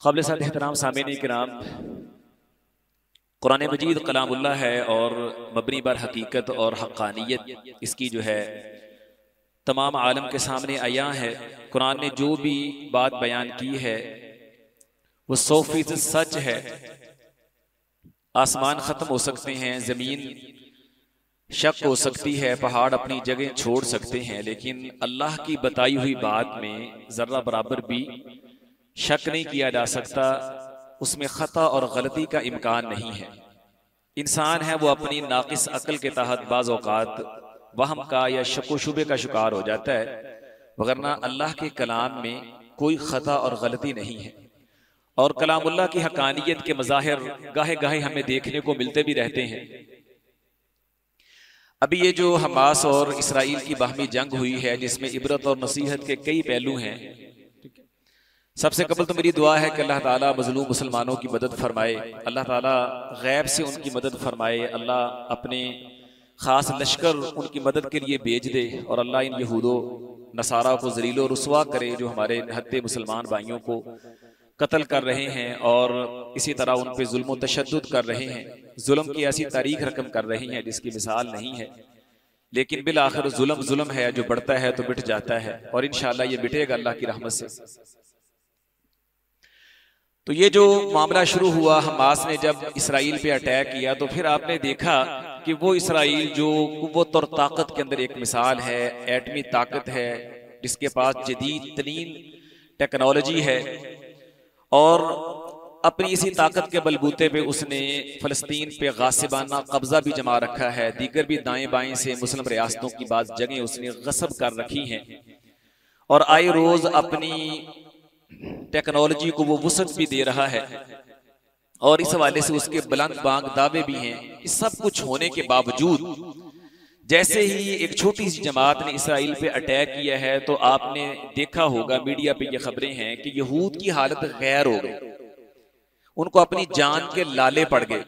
क़ाबिल साद एहतराम सामीन किराम, कुरान मजीद कलामुल्लाह है और मबनी बर हकीकत और हक़ानियत इसकी जो है तमाम आलम के सामने आया है। कुरान ने जो भी बात बयान की है वो 100% सच है। आसमान ख़त्म हो सकते हैं, ज़मीन शक हो सकती है, पहाड़ अपनी जगह छोड़ सकते हैं, लेकिन अल्लाह की बताई हुई बात में ज़र्रा बराबर भी शक नहीं किया जा सकता। उसमें ख़ता और गलती का इम्कान नहीं है। इंसान है वो अपनी नाक़िस अक्ल के तहत बाज़ औक़ात वहम का या शक व शुबे का शिकार हो जाता है, वगरना अल्लाह के कलाम में कोई ख़ता और गलती नहीं है। और कलामुल्लाह की हक़ानियत के मज़ाहिर गाहे गाहे हमें देखने को मिलते भी रहते हैं। अभी ये जो हमास और इसराइल की बाहमी जंग हुई है, जिसमें इबरत और नसीहत के कई पहलू हैं। सबसे कबल तो मेरी दुआ है कि अल्लाह ताला मज़लूम मुसलमानों की मदद फरमाए, अल्लाह ताला गैब से उनकी मदद फरमाए, अल्लाह अपने ख़ास लश्कर उनकी मदद के लिए भेज दे और अल्लाह इन यहूदो नसारा को ज़लीलो रुस्वा करे जो हमारे निहत्ते मुसलमान भाइयों को कत्ल कर रहे हैं और इसी तरह उन पे जुल्म व तशद्दुद कर रहे हैं। जुल्म की ऐसी तारीख रकम कर रही हैं जिसकी मिसाल नहीं है, लेकिन बिल आखिर जुल्म जुल्म है, जो बढ़ता है तो बिट जाता है और इंशाअल्लाह ये बिटेगा अल्लाह की रहमत से। तो ये जो मामला शुरू हुआ, हमास ने जब इसराइल पे अटैक किया तो फिर आपने देखा कि वो इसराइल जो कुव्वत और ताकत के अंदर एक मिसाल है, एटमी ताकत है, जिसके पास जदीद तरीन टेक्नोलॉजी है और अपनी इसी ताकत के बलबूते पे उसने फ़लस्तीन पे गासिबाना कब्जा भी जमा रखा है। दीगर भी दाएं बाएं से मुस्लिम रियासतों की बात जगह उसने गसब कर रखी हैं और आए रोज अपनी टेक्नोलॉजी को वो वुसअत भी दे रहा है और इस हवाले से उसके बुलंद बांग दावे भी हैं। इस सब कुछ होने के बावजूद जैसे ही एक छोटी सी जमात ने इसराइल पे अटैक किया है तो आपने देखा होगा मीडिया पे ये खबरें हैं कि यहूद की हालत गैर हो गई, उनको अपनी जान के लाले पड़ गए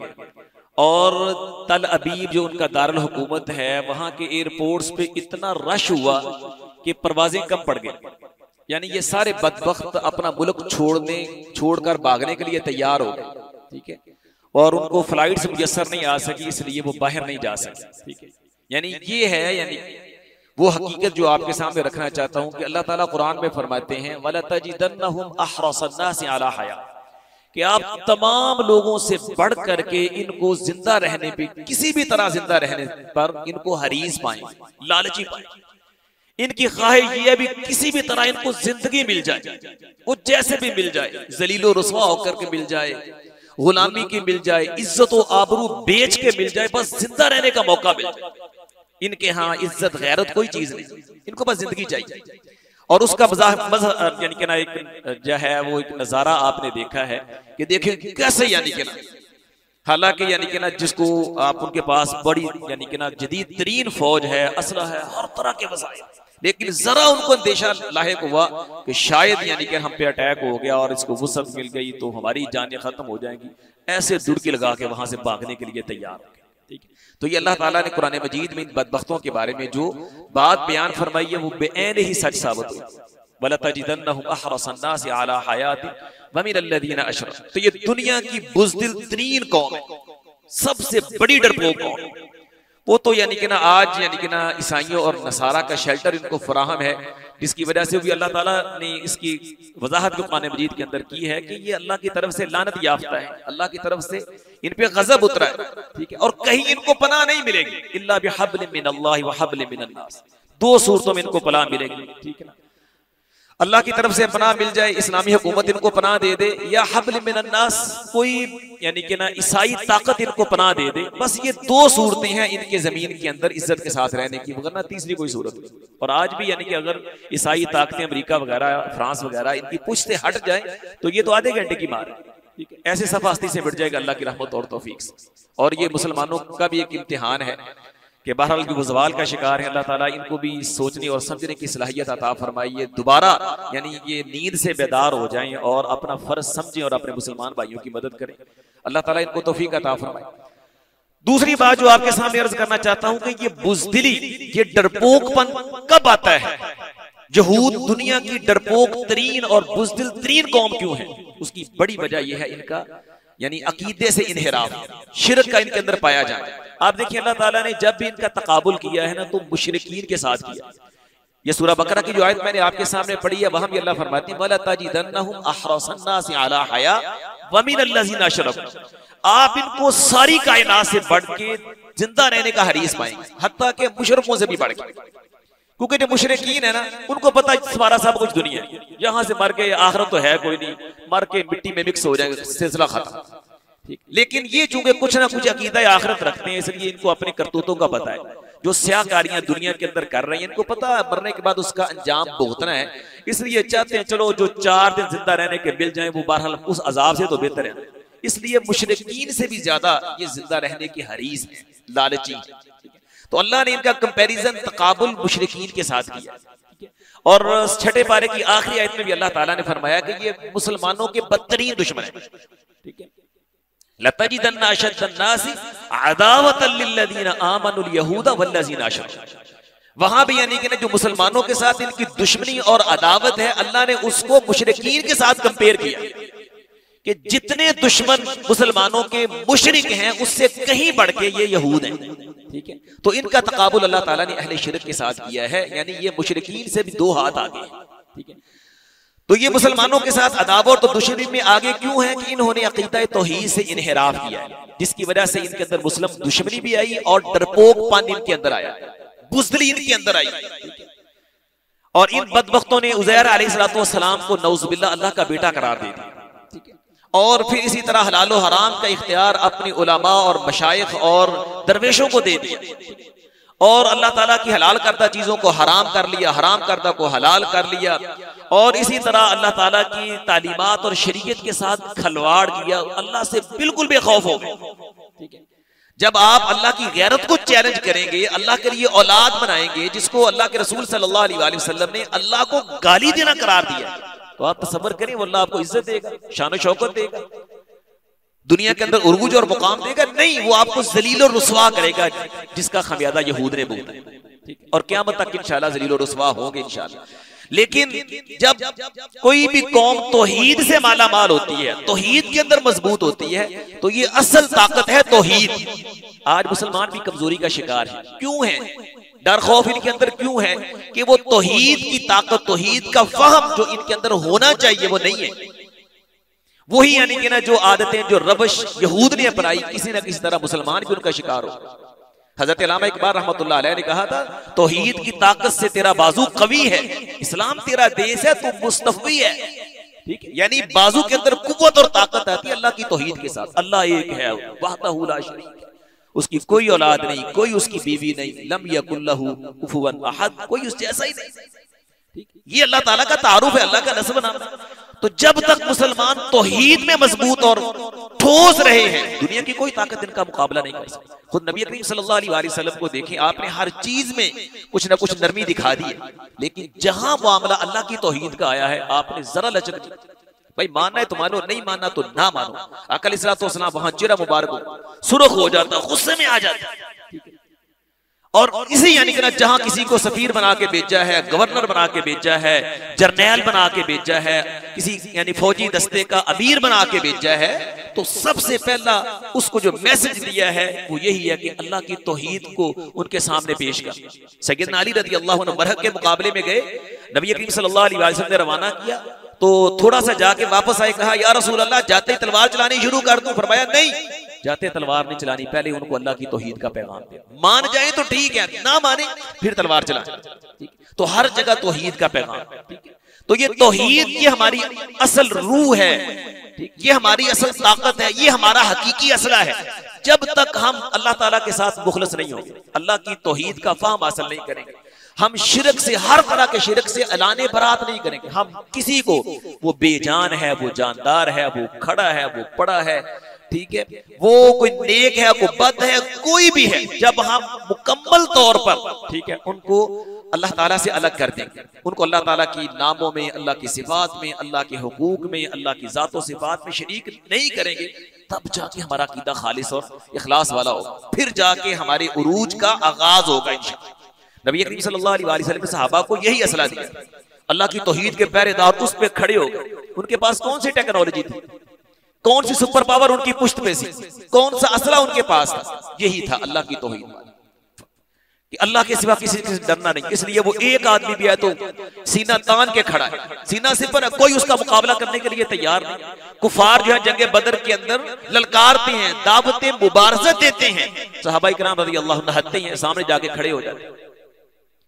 और तल अबीब जो उनका दारुल हुकूमत है वहां के एयरपोर्ट्स पे इतना रश हुआ कि परवाजें कम पड़ गई। यानी ये सारे बदबख्त अपना मुल्क छोड़कर भागने के लिए तैयार हो गए, ठीक है, और उनको फ्लाइट्स मुयसर नहीं आ सकी, इसलिए वो बाहर नहीं जा सके, ठीक है। यानी ये है, यानी वो हकीकत जो आपके सामने रखना चाहता हूं कि अल्लाह ताला कुरान में फरमाते हैं वला तजिदन्नहुम अहरसन्नासि अला हया, कि आप तमाम लोगों से बढ़ करके इनको जिंदा रहने पे, किसी भी तरह जिंदा रहने पर इनको हरीस पाए, लालची पाए। इनकी ख्वाहिश ये भी किसी भी तरह इनको जिंदगी मिल जाए, वो जैसे भी मिल जाए, जलीलो रुस्वा होकर के मिल जाए, गुलामी की मिल जाए, इज्जत व आबरू बेच के मिल जाए, बस जिंदा रहने का मौका मिल जाए। इनके यहाँ इज्जत गैरत कोई चीज नहीं, इनको बस जिंदगी चाहिए। और उसका यानी कि ना एक जो है वो एक नजारा आपने देखा है कि देखें कैसे, यानी कि ना हालांकि यानी कि ना जिसको आप उनके पास बड़ी यानी कि ना जदीद तरीन फौज है, असला है, हर तरह के वसाइल, लेकिन जरा उनको अंदेशा लाहिक हुआ कि शायद यानी कि हम पे अटैक हो गया और इसको वुसअत मिल गई तो हमारी जानें खत्म हो जाएंगी, ऐसे दुड़की लगा के वहां से भागने के लिए तैयार हो गए, ठीक है। तो ये अल्लाह ताला ने कुरान मजीद में इन बदबख्तों के बारे में जो बात बयान फरमाई है वो बेऐन ही सच साबित हुई। वला तजिदन्नहुम अहरसन्नासि अला हयातिन व मिनल्लज़ीना अशरकू, तो ये दुनिया की बुज़दिल तरीन कौम है, सबसे बड़ी डरपोक कौम है। वो तो यानी कि ना आज यानी कि ना ईसाइयों और नसारा का शेल्टर इनको फराहम है, जिसकी वजह से भी अल्लाह ताला ने इसकी वजाहत कुरान मजीद के अंदर की है कि ये अल्लाह की तरफ से लानत याफ्ता है, अल्लाह की तरफ से इन पे गजब उतरा है, ठीक है। और कहीं इनको पनाह नहीं मिलेगी इल्ला बिहब्लिम मिनल्लाहि व हब्लिम मिनन्नास, दो सूरतों में इनको पनाह मिलेगी, ठीक है ना। अल्लाह की तरफ से पनाह मिल जाए, इस्लामी हुकूमत इनको पनाह दे दे, या हब्लिम मिनन्नास कोई यानी कि ना ईसाई ताकत इनको पनाह दे दे, बस ये दो सूरतें हैं इनके जमीन के अंदर इज्जत के साथ रहने की, वरना तीसरी कोई सूरत नहीं। और आज भी यानी कि अगर ईसाई ताकतें अमेरिका वगैरह, फ्रांस वगैरह इनकी पुश से हट जाए तो ये तो आधे घंटे की मार है, ठीक है, ऐसे सफास्ती से मिट जाएगा अल्लाह की रहमत और तौफीक से। और ये मुसलमानों का भी एक इम्तिहान है कि बहरहाल की वो ज़वाल का शिकार है, अल्लाह ताला इनको भी सोचने और समझने की सलाहियत अता फरमाइए, दोबारा यानी ये नींद से बेदार हो जाएं और अपना फर्ज समझें और अपने मुसलमान भाइयों की मदद करें। अल्लाह ताला इनको तौफीक अता फरमाए। दूसरी बात जो आपके सामने अर्ज करना चाहता हूं कि ये बुज़दिली, ये डरपोकपन कब आता है? यहूद दुनिया की डरपोक तरीन और बुज़दिल तरीन कौम क्यों है? उसकी बड़ी वजह यह है इनका यानी अकीदे से इन्हिराफ, शिरक का इनके अंदर पाया जाए। आप देखिए अल्लाह ताला ने जब भी इनका तकाबुल किया है ना तो मुशरिकीन के साथ किया। ये सूरह बकरा की जो आयत मैंने आपके सामने पढ़ी है वहां भी अल्लाह फरमाती है वला तजिदन्नहुम अहरसन्नासि अला हया व मिनल्लज़ीना अशरकू, आप इनको सारी कायनात से बढ़ के जिंदा रहने का हरीस पाएंगे, हत्ता के मुशरिकों से भी बढ़ के, क्योंकि जो मुशरिकीन है ना उनको पता है हमारा सब कुछ दुनिया है, यहाँ से मर के आखिरत तो है कोई नहीं, मर के मिट्टी में मिक्स हो जाएंगे, सिलसिला खत्म। ठीक, लेकिन ये चूंकि कुछ ना कुछ अकीदा आखिरत रखते हैं इसलिए इनको अपने करतूतों का पता है। जो स्याकारियां दुनिया के अंदर कर रहे हैं इनको पता है मरने के बाद उसका अंजाम भुगतना है, इसलिए चाहते हैं चलो जो 4 दिन जिंदा रहने के मिल जाए वो बहरहाल उस अजाब से तो बेहतर है, इसलिए मुशरिकीन से भी ज्यादा ये जिंदा रहने की हरीस है, लालची। तो अल्लाह ने इनका कंपैरिजन तकाबुल मुशरिकीन के साथ किया। और 6ठे पारे की आखिरी आयत में भी अल्लाह ताला ने फरमाया कि ये मुसलमानों के बदतरीन दुश्मन है। ठीक है, लतजिदन्ना अशद्दन्नासि अदावतन लिल्लज़ीना आमनुल यहूदा वल्लज़ीना अशरकू, वहां भी यानी कि ना जो मुसलमानों के साथ इनकी दुश्मनी और अदावत है अल्लाह ने उसको मुशरिकीन के साथ कंपेयर किया कि जितने दुश्मन मुसलमानों के मुशरिक हैं उससे कहीं बढ़ के ये यहूद हैं। ठीक है, तो इनका तकाबुल अल्लाह ताला ने अहले शिरक के साथ किया है, यानी ये मुशरिकीन से भी 2 हाथ आगे हैं। ठीक है, तो ये मुसलमानों के साथ अदावत और दुश्मनी में आगे क्यों है कि इन्होंने अकीदा तौहीद से इन्हिराफ किया है, जिसकी वजह से इनके अंदर मुस्लिम दुश्मनी भी आई और डरपोकपन इनके अंदर आया, बुज़दिली इनके अंदर आई। और इन बदबख्तों ने उज़ैर अलैहिस्सलाम को नऊज़ुबिल्लाह अल्लाह का बेटा करार दे दिया। और फिर इसी तरह हलाल और हराम का इख्तियार अपने उलमा और मशाइख और दरवेशों को दे दिया, और अल्लाह ताला की हलाल करदा चीजों को हराम कर लिया, हराम करदा को हलाल कर लिया, और इसी तरह अल्लाह ताला की तालीमात और शरीयत के साथ खलवाड़ किया, अल्लाह से बिल्कुल बेखौफ हो गए। ठीक है, जब आप अल्लाह की गैरत को चैलेंज करेंगे, अल्लाह के लिए औलाद बनाएंगे जिसको अल्लाह के रसूल सल्लल्लाहु अलैहि वसल्लम ने अल्लाह को गाली देना करार दिया, तो आप तसव्वुर करें वो अल्लाह आपको इज्जत देगा, शान शौकत देगा, दुनिया के अंदर उर्गुज और मुकाम देगा? नहीं, वो आपको जलील और रुसवा करेगा, जिसका खमियाजा यहूद ने भुगता। और क़यामत तक इंशाअल्लाह जलील और रुसवा होंगे इंशाअल्लाह। लेकिन जब कोई भी कौम तौहीद से माला माल होती है, तौहीद के अंदर मजबूत होती है, तो ये असल ताकत है तौहीद। आज मुसलमान भी कमजोरी का शिकार है। क्यों है? डर खौफ इनके अंदर क्यों है कि वो तौहीद की ताकत, तौहीद का फहम जो इनके अंदर होना चाहिए वो नहीं है। वही यानी कि ना जो आदतें, जो रवश यहूद ने अपनाई, किसी ना किसी तरह मुसलमान भी उनका शिकार हो। हजरत अल्लामा इकबाल रहमतुल्लाह अलैह ने कहा था, तौहीद की ताकत से तेरा बाजू कवी है, इस्लाम तेरा देश है, तू मुस्तफी है। ठीक है, यानी बाजू के अंदर कुव्वत और ताकत आती है अल्लाह की तौहीद के साथ। अल्लाह एक है, वहदहू ला शरीक है, उसकी कोई औलाद नहीं, कोई उसकी बीवी नहीं, लम यकुल लहू कुफुवन अहद, कोई उस जैसा ही नहीं। ठीक, ये अल्लाह ताला का तारुफ है, अल्लाह का नस्ब नाम है। तो जब तक मुसलमान तौहीद में मजबूत और ठोस रहे हैं, दुनिया की कोई ताकत इनका मुकाबला नहीं कर सकती। खुद नबी करीम सल्लल्लाहु अलैहि वसल्लम को देखें, आपने हर चीज में कुछ ना कुछ नरमी दिखा दी है, लेकिन जहां मामला अल्लाह की तौहीद का आया है आपने जरा लचक दी। भाई मानना है तो मानो, नहीं मानना तो ना मानो। आका अलैहिस्सलाम वहां चेहरा मुबारक सुर्ख हो जाता, गुस्से में आ जाता। और इसी यानी कि ना जहां किसी को सफीर बना के भेजा है, गवर्नर बना के भेजा है, जर्नैल बना के भेजा है, किसी यानी फौजी दस्ते का अमीर बना के भेजा है, तो सबसे पहला उसको जो मैसेज दिया है वो यही है कि अल्लाह की तौहीद को उनके सामने पेश कर। सैयदना अली रज़ी अल्लाह अन्हु मरहब के मुकाबले में गए, नबी करीम सल्लल्लाहु अलैहि वसल्लम ने रवाना किया, तो थोड़ा सा जाके वापस आए, कहा या रसूल अल्लाह जाते ही तलवार चलानी शुरू कर दूं? फरमाया नहीं, जाते तलवार नहीं चलानी, पहले उनको अल्लाह की तौहीद का पैगाम दे। मान जाए तो ठीक है, ना माने फिर तलवार चलाए। तो हर जगह तौहीद का पैगाम। तो ये तौहीद, ये हमारी असल रूह है, ये हमारी असल ताकत है, ये हमारा हकीकी असला है। जब तक हम अल्लाह ताला के साथ मुखलस नहीं होंगे, अल्लाह की तौहीद का फाहम हासिल नहीं करेंगे, हम शिरक से, हर तरह के शिरक से ऐलाने बरात नहीं करेंगे, हम किसी को, वो बेजान है, वो जानदार है, वो खड़ा है, वो पड़ा है, ठीक है, वो कोई नेक है, कोई बद है, कोई भी है, जब हम मुकम्मल तौर पर, ठीक है, उनको अल्लाह ताला से अलग कर देंगे, उनको अल्लाह ताला की नामों में, अल्लाह की सिफात में, अल्लाह के हुकूक में, अल्लाह की ज़ात सिफात में शरीक नहीं करेंगे, तब जाके हमारा अकीदा खालिस और इखलास वाला होगा, फिर जाके हमारे उरूज का आगाज होगा इंशाअल्लाह। नबी करीम सल्लल्लाहु अलैहि वसल्लम ने सहाबा को यही असला दिया, अल्लाह की तौहीद के पहरेदार उस पे खड़े हो गए। उनके पास कौन सी टेक्नोलॉजी थी, कौन सी सुपर पावर उनकी पुश्त पे थी, कौन सा असला उनके पास था? यही था अल्लाह की तौहीद कि अल्लाह के सिवा किसी से डरना नहीं। इसलिए वो एक आदमी भी है तो सीना तान के खड़ा है, सीना से पर कोई उसका मुकाबला करने के लिए तैयार नहीं। कुफार जो है जंगे बदर के अंदर ललकारते हैं, दावतें मुबारज़त देते हैं, सहाबाए किराम रज़ी अल्लाह अन्हुम हटते हैं, सामने जाके खड़े हो जाते हैं।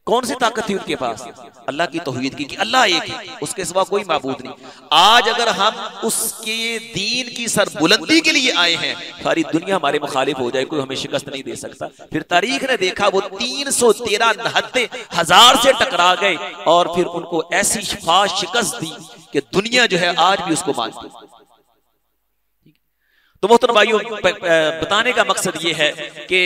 कौन सी ताकत थी उनके पास? अल्लाह की तौहीद की कि अल्लाह एक है, उसके सिवा कोई माबूद नहीं। आज अगर हम उसके दीन की सरबुलंदी के लिए आए हैं, सारी दुनिया हमारे मुखालिफ हो जाए, कोई हमें शिकस्त नहीं दे सकता। फिर तारीख ने देखा वो 313 हजार से टकरा गए और फिर उनको ऐसी शिकस्त दी कि दुनिया जो है आज भी उसको मानती। तो मोहतरम भाइयों, बताने का मकसद ये है कि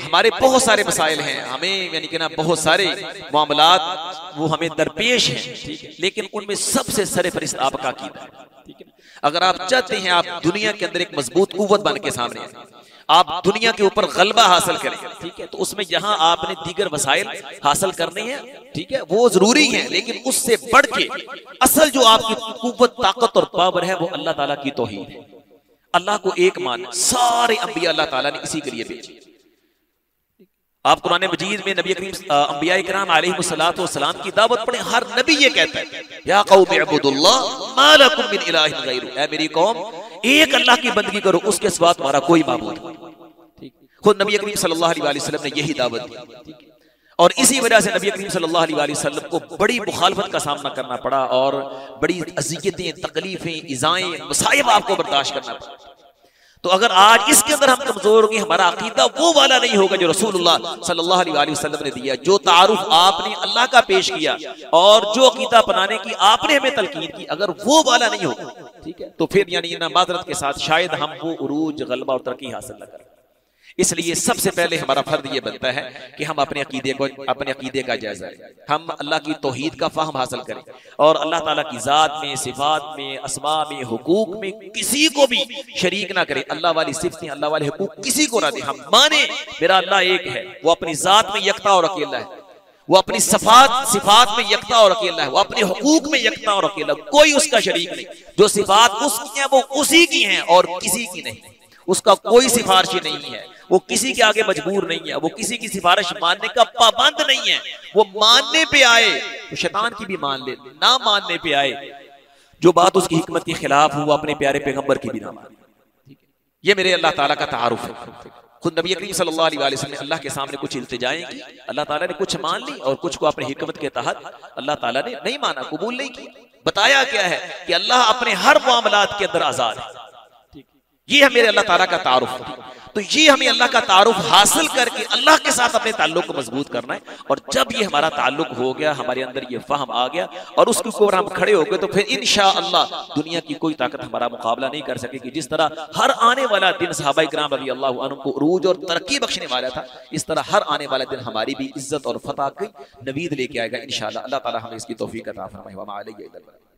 हमारे बहुत सारे मसाइल हैं, हमें यानी कि ना बहुत सारे मामलात वो हमें दरपेश हैं, ठीक है, लेकिन उनमें सबसे सरफहरिस्त आपका अकीदा है, ठीक है। अगर आप चाहते हैं आप दुनिया के अंदर एक मजबूत कुव्वत बन के सामने आए, आप दुनिया के ऊपर गलबा हासिल करें, ठीक है, तो उसमें जहां आपने दीगर वसाइल हासिल करने हैं, ठीक है, वो जरूरी है, लेकिन उससे बढ़ के असल जो आपकी कुव्वत, ताकत और पावर है वो अल्लाह ताला की तौहीद है। अल्लाह को एक मान, सारे अंबिया अल्लाह ताला ने इसी के लिए भेजे। आप कुरान मजीद में नबी करीम अंबिया किराम अलैहिस्सलातु वस्सलाम की दावत पढ़े, हर नबी ये कहता है या कौम इब्दुल्लाह मा लकुम मिन इलाहिन गैरु, ऐ मेरी कौम एक अल्लाह की बंदगी करो, उसके सिवा तुम्हारा कोई माबूद नहीं। खुद नबी करीम सल्लल्लाहु अलैहि वसल्लम ने यही दावत दी और इसी वजह से नबी करीम सल्लल्लाहु अलैहि वसल्लम को बड़ी मुखालफत का सामना करना पड़ा और बड़ी अज़ियतें, तकलीफें, इज़ाएं, मसाइब आपको बर्दाश्त करना पड़ा। तो अगर आज इसके अंदर हम कमजोर होंगे, हमारा अकीदा वो वाला नहीं होगा जो रसूलुल्लाह सल्लल्लाहु अलैहि वसल्लम ने दिया, जो तारुफ आपने अल्लाह का पेश किया और जो अकीदा अपनाने की आपने हमें तलकीन की, अगर वो वाला नहीं होगा, ठीक है, तो फिर यानी ना माजरत के साथ शायद हम वो उरूज, गलबा और तरक्की हासिल न करें। इसलिए सबसे पहले हमारा फर्ज ये बनता है कि हम अपने अकीदे का जायजा लें, हम अल्लाह की तौहीद का फहम हासिल करें और अल्लाह ताला की ज़ात में, सिफात में, अस्मा में, हुकूक में किसी को भी शरीक ना करें। अल्लाह वाली सिफतें, अल्लाह वाले हुकूक किसी को ना दे। हम माने मेरा अल्लाह एक है, वो अपनी ज़ात में यकता और अकेला है, वो अपनी सिफात में यकता और अकेला है, वो अपने हुकूक में यकता और अकेला, कोई उसका शरीक नहीं। जो सिफात उसकी है वो उसी की हैं और किसी की नहीं, उसका कोई सिफारिशी नहीं है, वो किसी के आगे मजबूर नहीं है, वो किसी की सिफारिश मानने का पाबंद नहीं है। वो मानने पे आए तो शैतान की भी मान ले, ना मानने पे आए जो बात उसकी हिकमत के खिलाफ हो, वो अपने प्यारे पैगंबर की भी ना माने। ये मेरे अल्लाह ताला का तारुफ है। खुद नबी करीम सल्लल्लाहु अलैहि वसल्लम ने अल्लाह के सामने कुछ इल्तिजाएं की, अल्लाह ताला ने कुछ मान ली और कुछ को अपनी हिकमत के तहत अल्लाह ताला ने नहीं माना, कबूल नहीं किया। बताया क्या है कि अल्लाह अपने हर मामलात के अंदर आजाद है। ये है मेरे अल्लाह ताला का तारुफ। तो ये हमें अल्लाह का तारुफ हासिल करके अल्लाह के साथ अपने ताल्लुक को मजबूत करना है। और जब ये हमारा ताल्लुक हो गया, हमारे अंदर ये फहम आ गया और उसके ऊपर हम खड़े हो गए, तो फिर इंशाअल्लाह दुनिया की कोई ताकत हमारा मुकाबला नहीं कर सकेगी। जिस तरह हर आने वाला दिन सहाबाए किराम रज़ी अल्लाह अन्हुम को उरूज और तरक्की बख्शने वाला था, इस तरह हर आने वाला दिन हमारी भी इज्जत और फतह की नवीद लेके आएगा इंशाअल्लाह। अल्लाह ताला हमें इसकी तौफीक अता फरमाए।